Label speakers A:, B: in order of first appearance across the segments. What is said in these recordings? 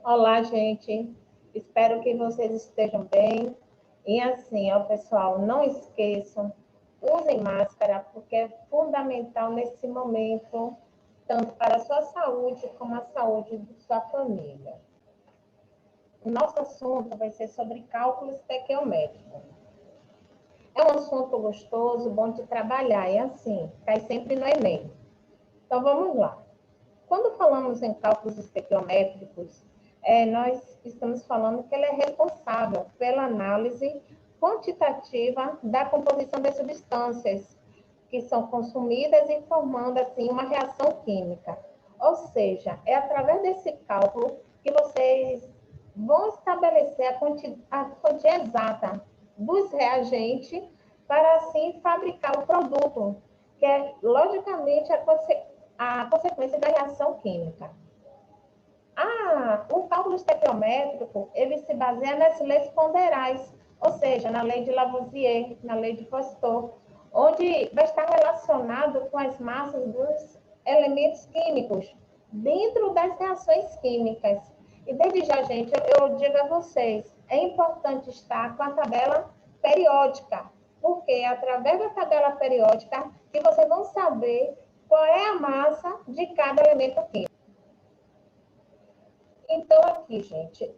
A: Olá, gente. Espero que vocês estejam bem. E assim, ó, pessoal, não esqueçam, usem máscara, porque é fundamental nesse momento, tanto para a sua saúde como a saúde de sua família. O nosso assunto vai ser sobre cálculo estequiométrico. É um assunto gostoso, bom de trabalhar, e assim, cai sempre no Enem. Então, vamos lá. Quando falamos em cálculos estequiométricos, nós estamos falando que ele é responsável pela análise quantitativa da composição das substâncias que são consumidas e formando assim uma reação química. Ou seja, é através desse cálculo que vocês vão estabelecer a quantia exata dos reagentes para assim fabricar o produto, que é logicamente a consequência da reação química. O cálculo estequiométrico, ele se baseia nas leis ponderais, ou seja, na lei de Lavoisier, na lei de Pasteur, onde vai estar relacionado com as massas dos elementos químicos dentro das reações químicas. E desde já, gente, eu digo a vocês, é importante estar com a tabela periódica, porque é através da tabela periódica que vocês vão saber qual é a massa de cada elemento químico. Então, aqui, gente,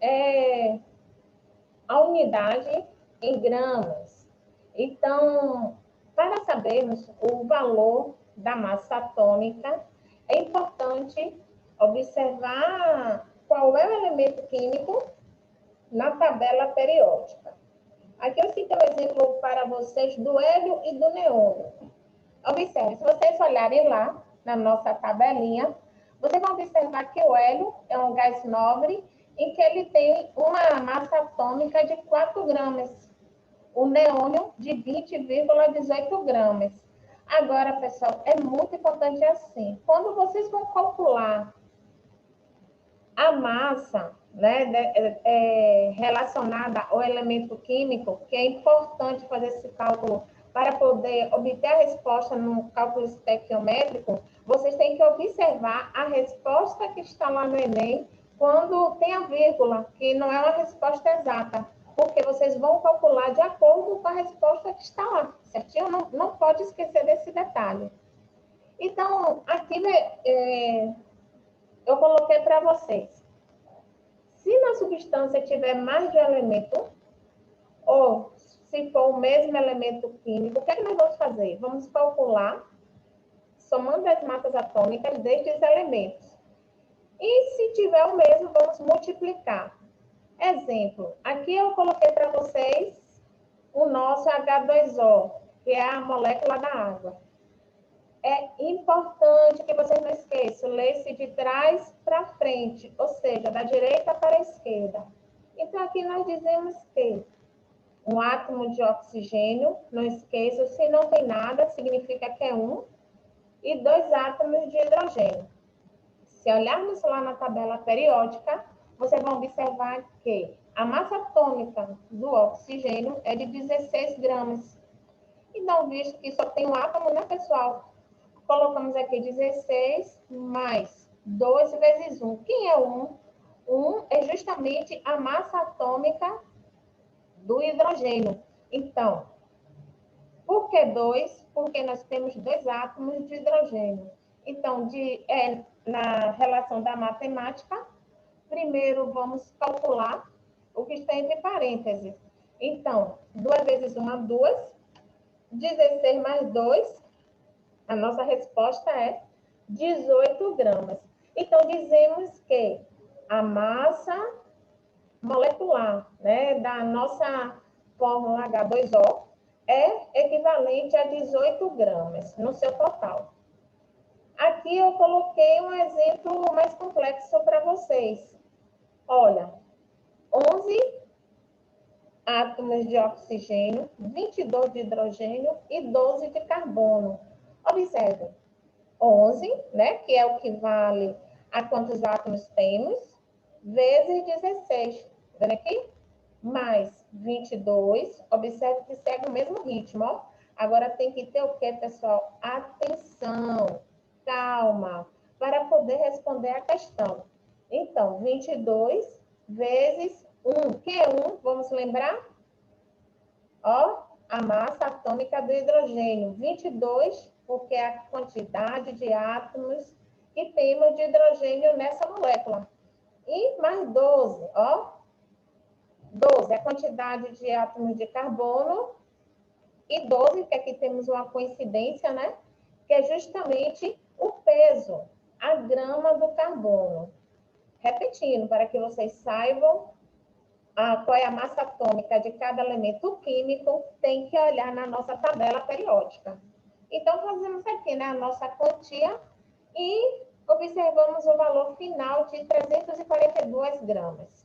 A: a unidade em gramas. Então, para sabermos o valor da massa atômica, é importante observar qual é o elemento químico na tabela periódica. Aqui eu cito um exemplo para vocês do hélio e do neônio. Observe, se vocês olharem lá na nossa tabelinha, vocês vão observar que o hélio é um gás nobre em que ele tem uma massa atômica de 4 gramas. O neônio de 20,18 gramas. Agora, pessoal, é muito importante assim. Quando vocês vão calcular a massa, né, relacionada ao elemento químico, que é importante fazer esse cálculo para poder obter a resposta no cálculo estequiométrico, vocês têm que observar a resposta que está lá no Enem, quando tem a vírgula, que não é uma resposta exata, porque vocês vão calcular de acordo com a resposta que está lá, certinho? Não pode esquecer desse detalhe. Então, aqui eu coloquei para vocês. Se na substância tiver mais de um elemento, ou se for o mesmo elemento químico, o que é que nós vamos fazer? Vamos calcular, somando as massas atômicas destes elementos. E se tiver o mesmo, vamos multiplicar. Exemplo, aqui eu coloquei para vocês o nosso H2O, que é a molécula da água. É importante que vocês não esqueçam, ler-se de trás para frente, ou seja, da direita para a esquerda. Então, aqui nós dizemos que um átomo de oxigênio, não esqueçam, se não tem nada, significa que é um, e 2 átomos de hidrogênio. Se olharmos lá na tabela periódica, vocês vão observar que a massa atômica do oxigênio é de 16 gramas. Então, visto que só tem um átomo, né, pessoal? Colocamos aqui 16 mais 2 vezes 1. Quem é 1? 1 é justamente a massa atômica do hidrogênio. Então, por que 2? Porque nós temos 2 átomos de hidrogênio. Então, na relação da matemática, primeiro vamos calcular o que está entre parênteses. Então, 2 vezes 1, 2. 16 mais 2, a nossa resposta é 18 gramas. Então, dizemos que a massa molecular, né, da nossa fórmula H2O é equivalente a 18 gramas no seu total. Aqui eu coloquei um exemplo mais complexo para vocês. Olha, 11 átomos de oxigênio, 22 de hidrogênio e 12 de carbono. Observe, 11, né, que é o que vale a quantos átomos temos, vezes 16, vendo aqui? Mais 22, observe que segue o mesmo ritmo, ó. Agora tem que ter o quê, pessoal? Atenção, calma, para poder responder a questão. Então, Então, 22 vezes 1. Que é 1? Vamos lembrar? Ó, a massa atômica do hidrogênio. 22, porque é a quantidade de átomos que temos de hidrogênio nessa molécula. E mais 12, ó. 12 é a quantidade de átomos de carbono. E 12, que aqui temos uma coincidência, né? Que é justamente o peso, a grama do carbono. Repetindo, para que vocês saibam qual é a massa atômica de cada elemento químico, tem que olhar na nossa tabela periódica. Então, fazemos aqui, né, a nossa quantia e observamos o valor final de 342 gramas.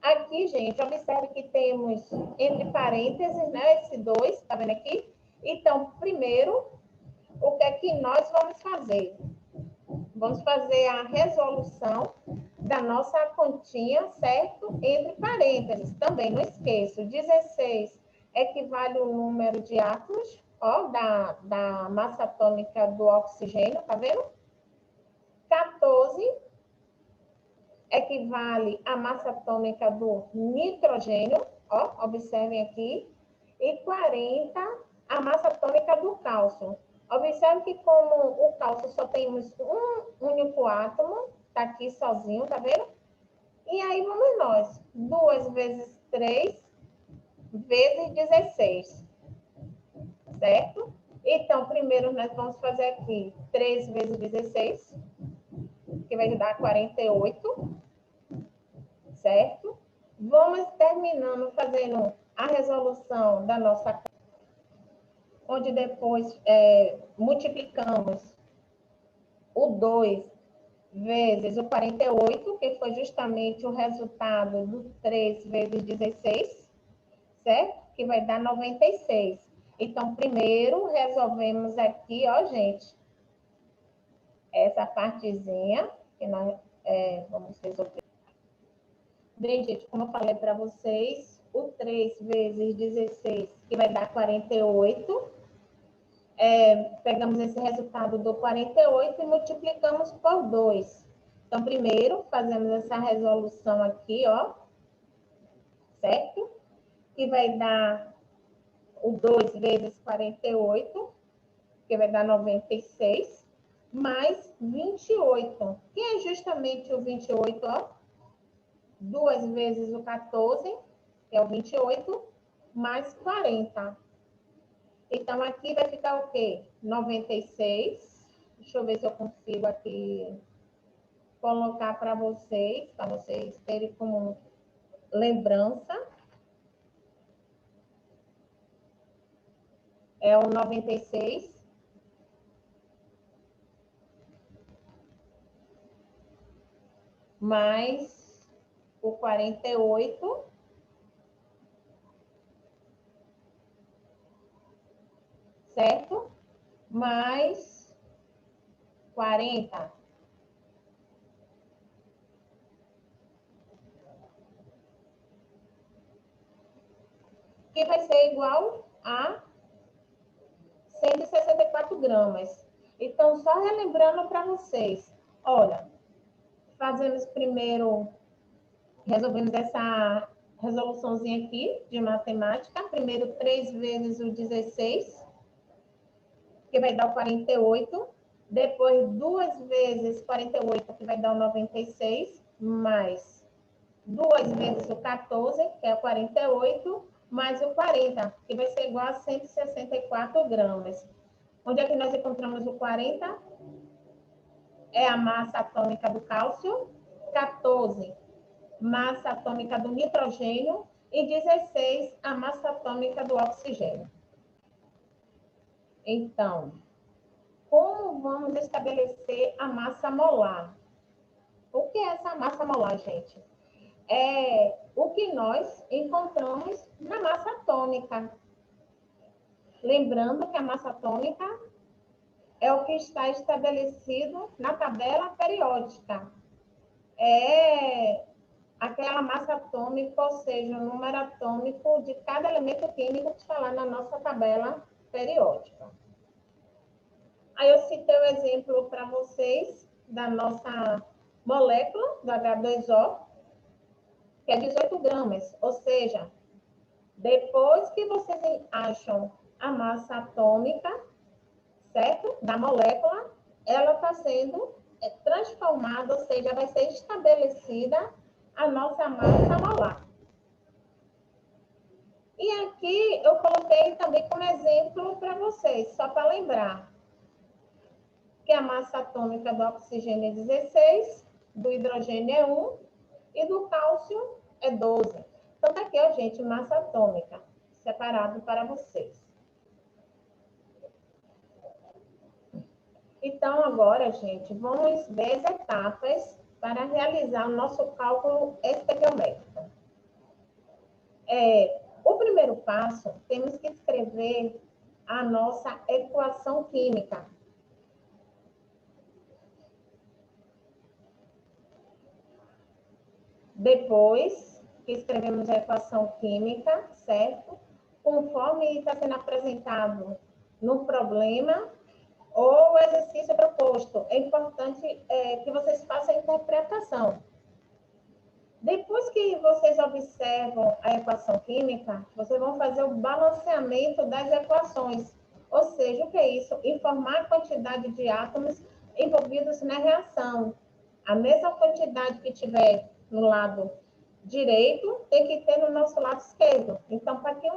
A: Aqui, gente, observe que temos entre parênteses, né, esse 2, tá vendo aqui? Então, primeiro, o que é que nós vamos fazer? Vamos fazer a resolução da nossa continha, certo? Entre parênteses, também não esqueço. 16 equivale ao número de átomos, ó, da massa atômica do oxigênio, tá vendo? 14 equivale à massa atômica do nitrogênio, ó, observem aqui. E 40, a massa atômica do cálcio. Observe que como o cálcio só temos um único átomo, tá aqui sozinho, tá vendo? E aí vamos nós, 2 vezes 3 vezes 16, certo? Então, primeiro nós vamos fazer aqui 3 vezes 16, que vai dar 48, certo? Vamos terminando fazendo a resolução da nossa, onde depois multiplicamos o 2 vezes o 48, que foi justamente o resultado do 3 vezes 16, certo? Que vai dar 96. Então, primeiro, resolvemos aqui, ó, gente, essa partezinha, que nós vamos resolver. Bem, gente, como eu falei para vocês, o 3 vezes 16, que vai dar 48, pegamos esse resultado do 48 e multiplicamos por 2. Então, primeiro, fazemos essa resolução aqui, ó, certo? Que vai dar o 2 vezes 48, que vai dar 96, mais 28, que é justamente o 28, ó. 2 vezes o 14, que é o 28, mais 40. Então, aqui vai ficar o quê? 96. Deixa eu ver se eu consigo aqui colocar para vocês terem como lembrança. É o 96. Mais o 48. Certo? Mais 40. Que vai ser igual a 164 gramas. Então, só relembrando para vocês, olha, fazemos primeiro, resolvemos essa resoluçãozinha aqui de matemática. Primeiro, 3 vezes o 16, que vai dar o 48. Depois, 2 vezes 48, que vai dar o 96, mais 2 vezes o 14, que é o 48, mais o 40, que vai ser igual a 164 gramas. Onde é que nós encontramos o 40? É a massa atômica do cálcio, 14, massa atômica do nitrogênio e 16, a massa atômica do oxigênio. Então, como vamos estabelecer a massa molar? O que é essa massa molar, gente? É o que nós encontramos na massa atômica. Lembrando que a massa atômica é o que está estabelecido na tabela periódica. É aquela massa atômica, ou seja, o número atômico de cada elemento químico que está lá na nossa tabela periódica. Aí eu citei o exemplo para vocês da nossa molécula do H2O, que é 18 gramas. Ou seja, depois que vocês acham a massa atômica, certo? Da molécula, ela está sendo transformada, ou seja, vai ser estabelecida a nossa massa molar. E aqui eu coloquei também como exemplo para vocês, só para lembrar, que a massa atômica do oxigênio é 16, do hidrogênio é 1 e do cálcio é 12. Então, tá aqui, ó, gente, massa atômica, separado para vocês. Então, agora, gente, vamos ver as etapas para realizar o nosso cálculo estequiométrico. O primeiro passo, temos que escrever a nossa equação química. Depois que escrevemos a equação química, certo? Conforme está sendo apresentado no problema ou exercício proposto, é importante que vocês façam a interpretação. Depois que vocês observam a equação química, vocês vão fazer o balanceamento das equações. Ou seja, o que é isso? Informar a quantidade de átomos envolvidos na reação. A mesma quantidade que tiver no lado direito, tem que ter no nosso lado esquerdo. Então, para que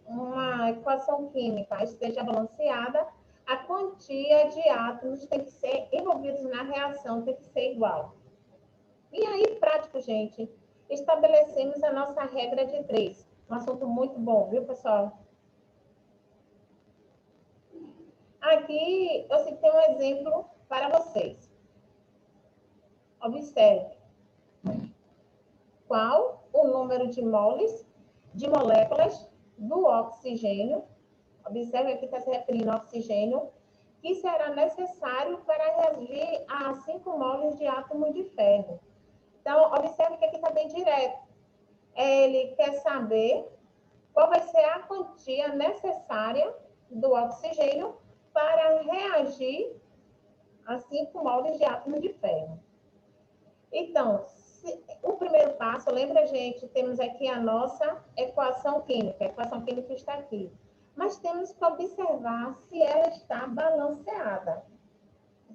A: uma equação química esteja balanceada, a quantia de átomos tem que ser envolvidos na reação, tem que ser igual. E aí, prático, gente, estabelecemos a nossa regra de 3. Um assunto muito bom, viu, pessoal? Aqui, eu citei um exemplo para vocês. Observe. Qual o número de moles de moléculas do oxigênio, observe aqui está se referindo ao oxigênio, que será necessário para reagir a 5 moles de átomo de ferro. Então, observe que aqui está bem direto. Ele quer saber qual vai ser a quantia necessária do oxigênio para reagir a 5 moles de átomo de ferro. Então, o primeiro passo, lembra, gente, temos aqui a nossa equação química. A equação química está aqui. Mas temos que observar se ela está balanceada.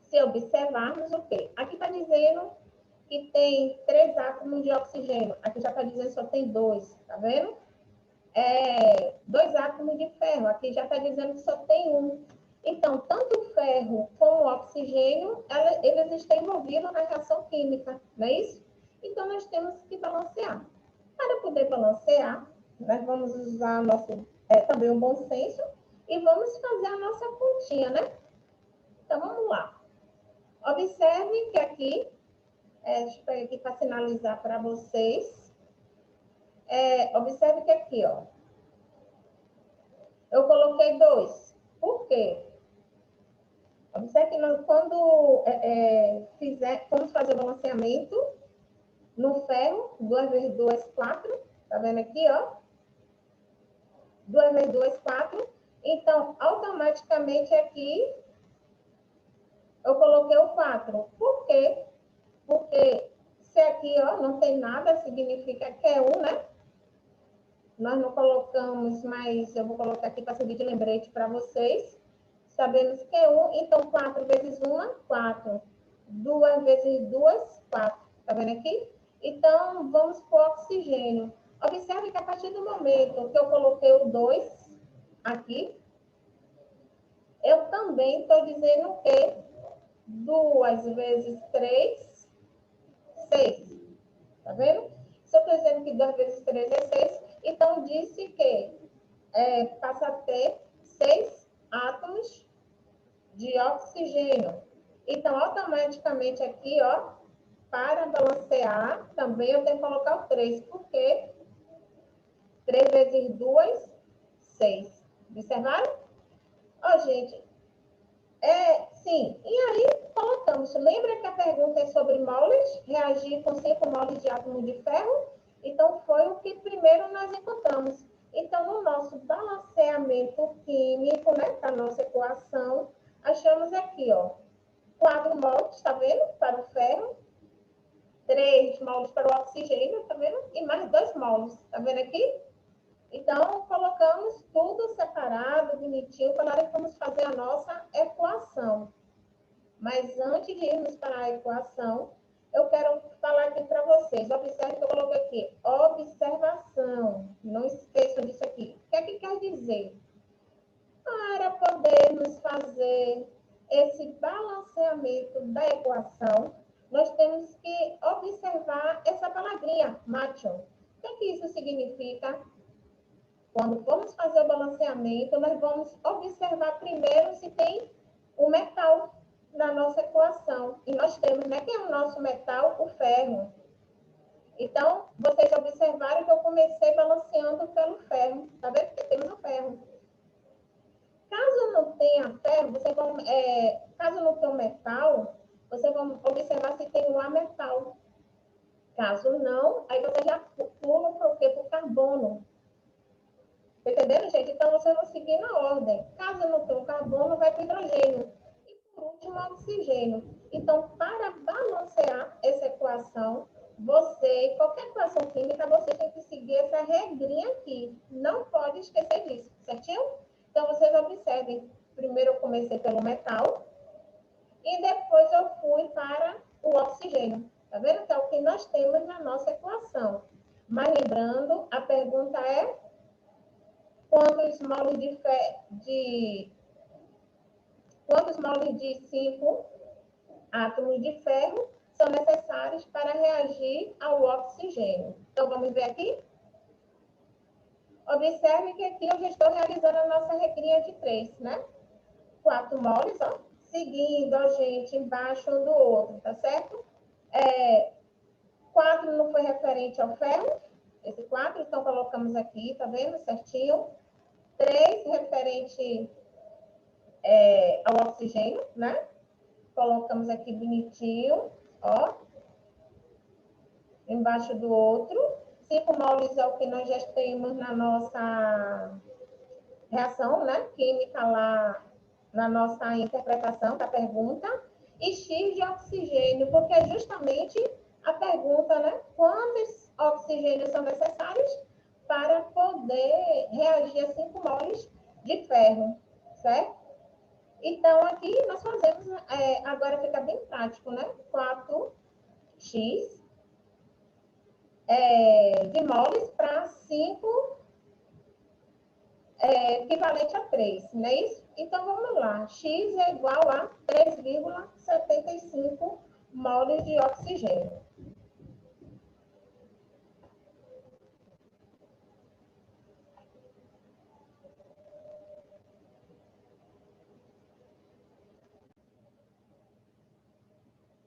A: Se observarmos o quê? Aqui está dizendo que tem 3 átomos de oxigênio. Aqui já está dizendo que só tem 2, tá vendo? 2 átomos de ferro. Aqui já está dizendo que só tem 1. Então, tanto o ferro como o oxigênio, eles estão envolvidos na reação química, não é isso? Então, nós temos que balancear. Para poder balancear, nós vamos usar também o bom senso e vamos fazer a nossa continha, né? Então, vamos lá. Observe que aqui, deixa eu pegar aqui para sinalizar para vocês. Observe que aqui, ó, eu coloquei 2. Por quê? Observe que nós, quando vamos fazer o balanceamento no ferro, 2 vezes 2, 4. Tá vendo aqui, ó? 2 vezes 2, 4. Então, automaticamente aqui, eu coloquei o 4. Por quê? Porque se aqui, ó, não tem nada, significa que é 1, né? Nós não colocamos, mas eu vou colocar aqui para servir de lembrete para vocês. Sabemos que é 1, então 4 vezes 1, 4. 2 vezes 2, 4. Tá vendo aqui? Então, vamos para o oxigênio. Observe que a partir do momento que eu coloquei o 2 aqui, eu também estou dizendo que 2 vezes 3, 6. Tá vendo? Se eu estou dizendo que 2 vezes 3 é 6, então disse que passa a ter 6 átomos de oxigênio. Então, automaticamente aqui, ó, para balancear, também eu tenho que colocar o 3, porque 3 vezes 2, 6. Observaram? Ó, gente, sim. E aí, colocamos. Lembra que a pergunta é sobre moles? Reagir com 5 moles de átomo de ferro? Então, foi o que primeiro nós encontramos. Então, no nosso balanceamento químico, né, da nossa equação, achamos aqui, ó, 4 moles, tá vendo? Para o ferro. 20 moles para o oxigênio, tá vendo? E mais 2 moles, tá vendo aqui? Então, colocamos tudo separado, bonitinho, para na hora que vamos fazer a nossa equação. Mas antes de irmos para a equação, eu quero falar aqui para vocês. Observe que eu coloquei aqui, observação. Não esqueçam disso aqui. O que é que quer dizer? Para podermos fazer esse balanceamento da equação, nós temos que observar essa palavrinha, macho. O que é que isso significa? Quando formos fazer o balanceamento, nós vamos observar primeiro se tem o metal na nossa equação. E nós temos, né? Quem é o nosso metal? O ferro. Então, vocês observaram que eu comecei balanceando pelo ferro. Tá vendo que temos o ferro? Caso não tenha ferro, caso não tenha metal, vocês vão observar se tem o ametal. Caso não, aí você já pula para o quê? Para o carbono. Entenderam, gente? Então, você vai seguir na ordem. Caso não tenha o carbono, vai para o hidrogênio. E, por último, o oxigênio. Então, para balancear essa equação, qualquer equação química, você tem que seguir essa regrinha aqui. Não pode esquecer disso, certinho? Então, vocês observem. Primeiro, eu comecei pelo metal. E depois, eu fui para o oxigênio. Tá vendo? Que é o que nós temos na nossa equação. Mas, lembrando, a pergunta é... Quantos moles de 5 átomos de ferro são necessários para reagir ao oxigênio? Então, vamos ver aqui? Observe que aqui eu já estou realizando a nossa regrinha de 3, né? 4 moles, ó, seguindo a gente embaixo um do outro, tá certo? 4 não foi referente ao ferro, esse 4, então colocamos aqui, tá vendo? Certinho. 3 referente ao oxigênio, né? Colocamos aqui bonitinho, ó. Embaixo do outro. 5 moles é o que nós já temos na nossa reação, né? Química lá, na nossa interpretação da pergunta. E X de oxigênio, porque é justamente a pergunta, né? Quantos oxigênios são necessários para poder reagir a 5 moles de ferro, certo? Então, aqui nós fazemos, agora fica bem prático, né? 4x de moles para 5 equivalente a 3, não é isso? Então, vamos lá. X é igual a 3,75 moles de oxigênio.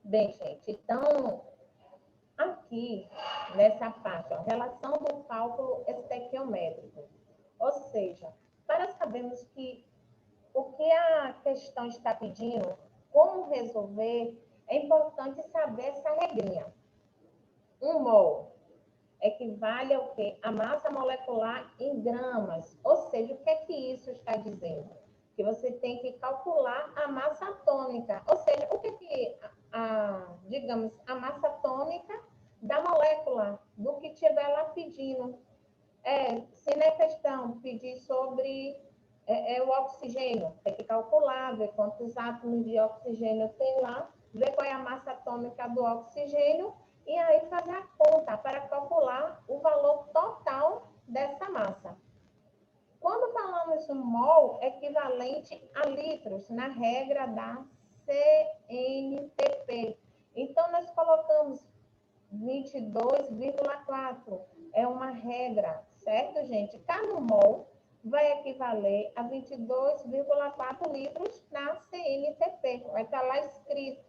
A: Bem, gente, então, aqui, nessa parte, ó, relação do cálculo estequiométrico. Ou seja, para sabermos o que a questão está pedindo, como resolver, é importante saber essa regrinha. 1 mol equivale ao quê? A massa molecular em gramas. Ou seja, o que é que isso está dizendo? Que você tem que calcular a massa atômica. Ou seja, o que é que, digamos, a massa atômica da molécula, do que estiver lá pedindo. Se na questão pedir sobre o oxigênio, tem que calcular, ver quantos átomos de oxigênio tem lá, ver qual é a massa atômica do oxigênio, e aí fazer a conta para calcular o valor total dessa massa. Quando falamos um mol, equivalente a litros, na regra da CNTP. Então, nós colocamos 22,4. É uma regra, certo, gente? Cada mol vai equivaler a 22,4 litros na CNTP. Vai estar lá escrito,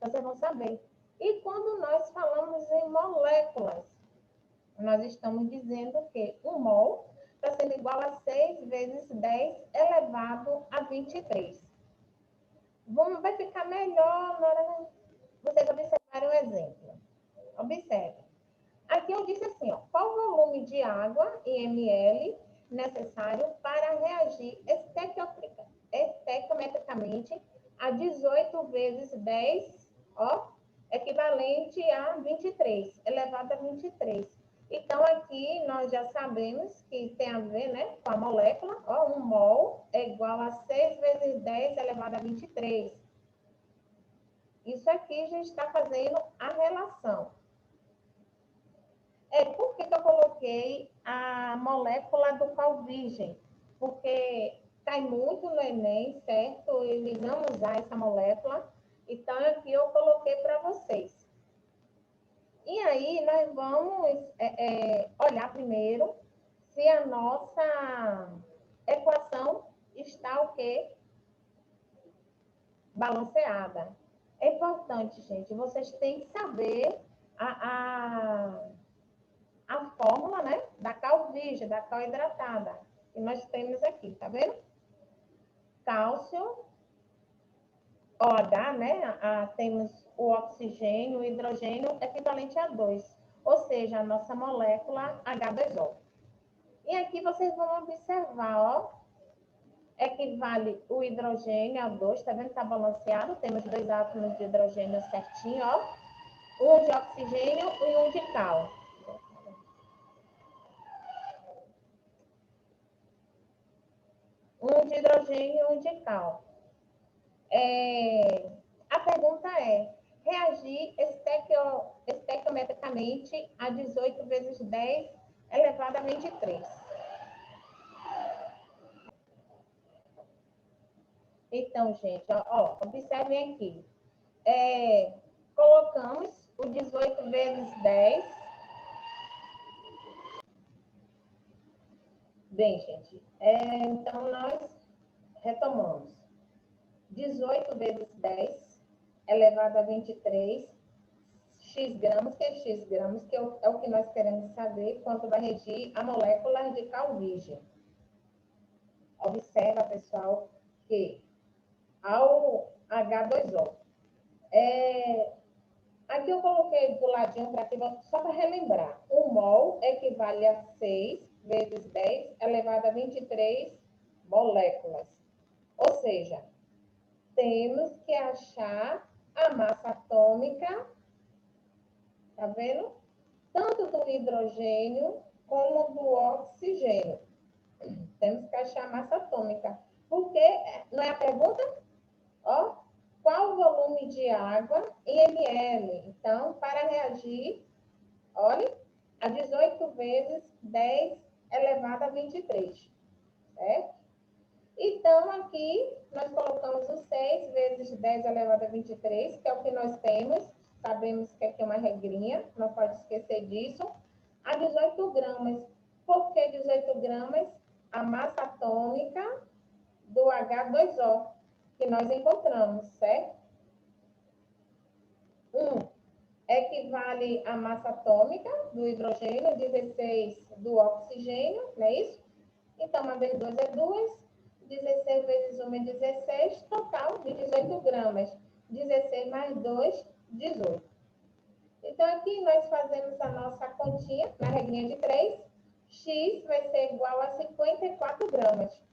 A: vocês vão saber. E quando nós falamos em moléculas, nós estamos dizendo que 1 mol está sendo igual a 6 vezes 10 elevado a 23. Vai ficar melhor na hora que vocês observarem o exemplo. Observe. Aqui eu disse assim, ó, qual o volume de água em ml necessário para reagir estequiometricamente a 18 vezes 10, ó, equivalente a 23, elevado a 23. Então, aqui nós já sabemos que tem a ver, né, com a molécula. Ó, 1 mol é igual a 6 vezes 10 elevado a 23. Isso aqui a gente está fazendo a relação. Por que eu coloquei a molécula do cal virgem? Porque cai muito no Enem, certo? Eles vão usar essa molécula. Então, aqui eu coloquei para vocês. E aí, nós vamos olhar primeiro se a nossa equação está o quê? Balanceada. É importante, gente, vocês têm que saber a fórmula, né, da cal virgem, da cal hidratada, que nós temos aqui, tá vendo? Cálcio, OH, né, temos o oxigênio, o hidrogênio equivalente a 2, ou seja, a nossa molécula H2O. E aqui vocês vão observar, ó, equivale o hidrogênio a 2, tá vendo? Tá balanceado, temos 2 átomos de hidrogênio certinho, ó, um de oxigênio e um de cal. Um de hidrogênio e um de cal. A pergunta é, reagir estequiometricamente a 18 vezes 10 elevado a 23. Então, gente, ó, observem aqui. Colocamos o 18 vezes 10. Bem, gente, então nós retomamos. 18 vezes 10 elevado a 23, x gramas, que é x gramas, que é o que nós queremos saber quanto vai regir a molécula de cal virgem. Observa, pessoal, que ao H2O, aqui eu coloquei do ladinho para aqui, só para relembrar. 1 mol equivale a 6 vezes 10 elevado a 23 moléculas. Ou seja, temos que achar a massa atômica, tá vendo? Tanto do hidrogênio como do oxigênio. Temos que achar a massa atômica. Porque, não é a pergunta? Ó, qual o volume de água em ml? Então, para reagir, olhe, a 18 vezes 10 elevado a 23, certo? Então, aqui, nós colocamos o 6 vezes 10 elevado a 23, que é o que nós temos. Sabemos que aqui é uma regrinha, não pode esquecer disso. A 18 gramas. Por que 18 gramas? A massa atômica do H2O, que nós encontramos, certo? 1 equivale à massa atômica do hidrogênio, 16 do oxigênio, não é isso? Então, uma vez 2 é 2, 16 vezes 1 é 16, total de 18 gramas. 16 mais 2, 18. Então, aqui nós fazemos a nossa continha, na regrinha de 3, x vai ser igual a 54 gramas.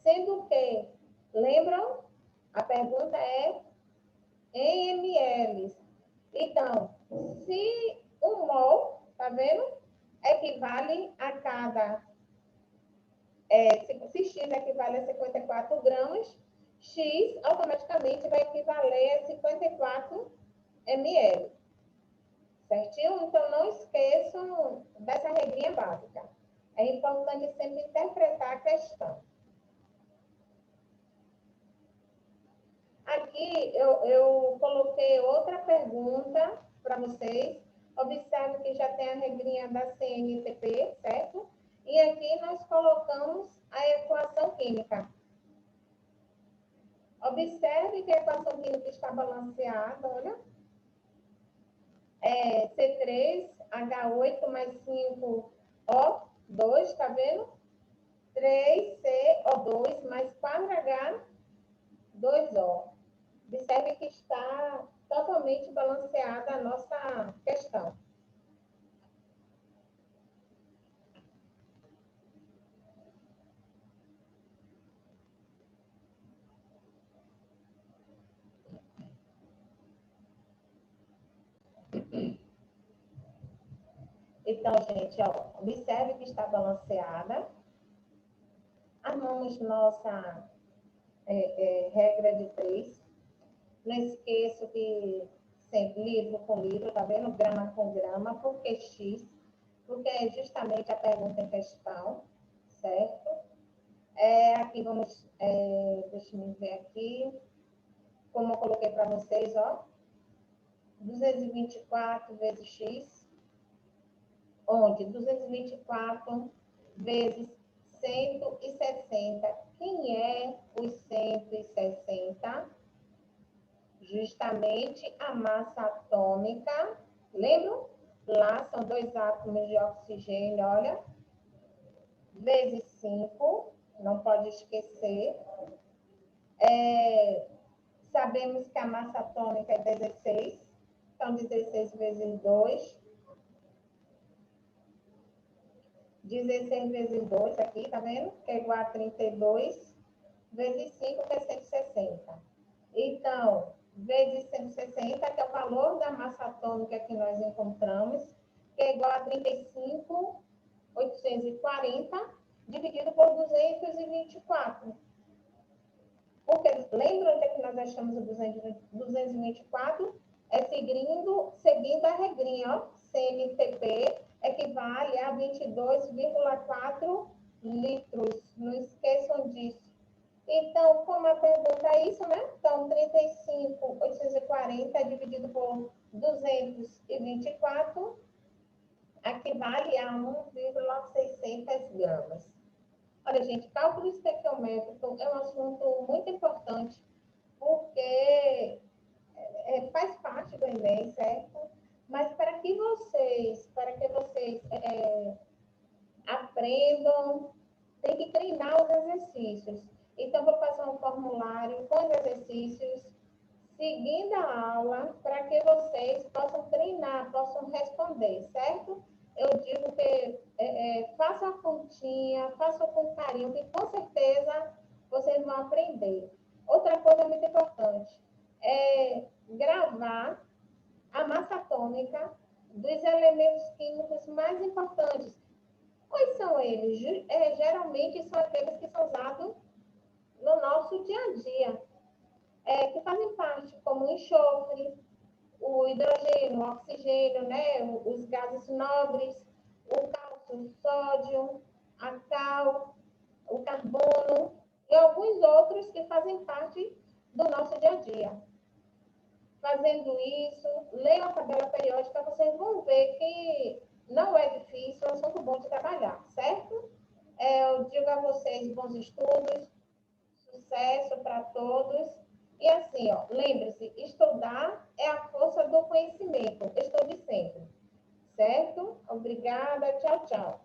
A: Sendo que, lembram? A pergunta é em ml. Então, se 1 mol, tá vendo? Equivale a cada... se x equivale a 54 gramas, x automaticamente vai equivaler a 54 ml. Certinho? Então, não esqueçam dessa regrinha básica. É importante sempre interpretar a questão. Aqui eu coloquei outra pergunta para vocês. Observe que já tem a regrinha da CNTP, certo? E aqui nós colocamos a equação química. Observe que a equação química está balanceada, olha. C3H8 mais 5O2, tá vendo? 3CO2 mais 4H2O. Observe que está totalmente balanceada a nossa questão. Então, gente, ó, observe que está balanceada. Amamos nossa regra de 3. Não esqueço que sempre livro com livro, tá vendo? Grama com grama. Por que X? Porque é justamente a pergunta em questão, certo? Aqui vamos, deixa eu ver aqui, como eu coloquei para vocês, ó. 224 vezes X, onde 224 vezes 160. Quem é os 160? Justamente a massa atômica. Lembram? Lá são 2 átomos de oxigênio, olha. Vezes 5, não pode esquecer. Sabemos que a massa atômica é 16. Então, 16 vezes 2. 16 vezes 2 aqui, tá vendo? Que é igual a 32. Vezes 5, que é 160. Então, vezes 160, que é o valor da massa atômica que nós encontramos, que é igual a 35.840, dividido por 224. Porque lembra onde é que nós achamos o 224? É seguindo a regrinha, ó. CNTP equivale a 22,4 litros. Não esqueçam disso. Então, como a pergunta é isso, né? Então, 35.840 dividido por 224 equivale a 1,600 gramas. Olha, gente, cálculo estequiométrico é um assunto muito importante, porque faz parte do Enem, certo? Mas para que vocês aprendam, tem que treinar os exercícios. Então, vou passar um formulário com os exercícios, seguindo a aula, para que vocês possam treinar, possam responder, certo? Eu digo que façam a continha, façam com carinho, que com certeza vocês vão aprender. Outra coisa muito importante é gravar a massa atômica dos elementos químicos mais importantes. Quais são eles? Geralmente são aqueles que são usados no nosso dia a dia, que fazem parte, como o enxofre, o hidrogênio, o oxigênio, né? Os gases nobres, o cálcio, o sódio, a cal, o carbono e alguns outros que fazem parte do nosso dia a dia. Fazendo isso, leiam a tabela periódica, vocês vão ver que não é difícil, é um assunto bom de trabalhar, certo? Eu digo a vocês bons estudos, sucesso para todos. E assim, ó, lembre-se, estudar é a força do conhecimento. Estude sempre, certo? Obrigada, tchau, tchau.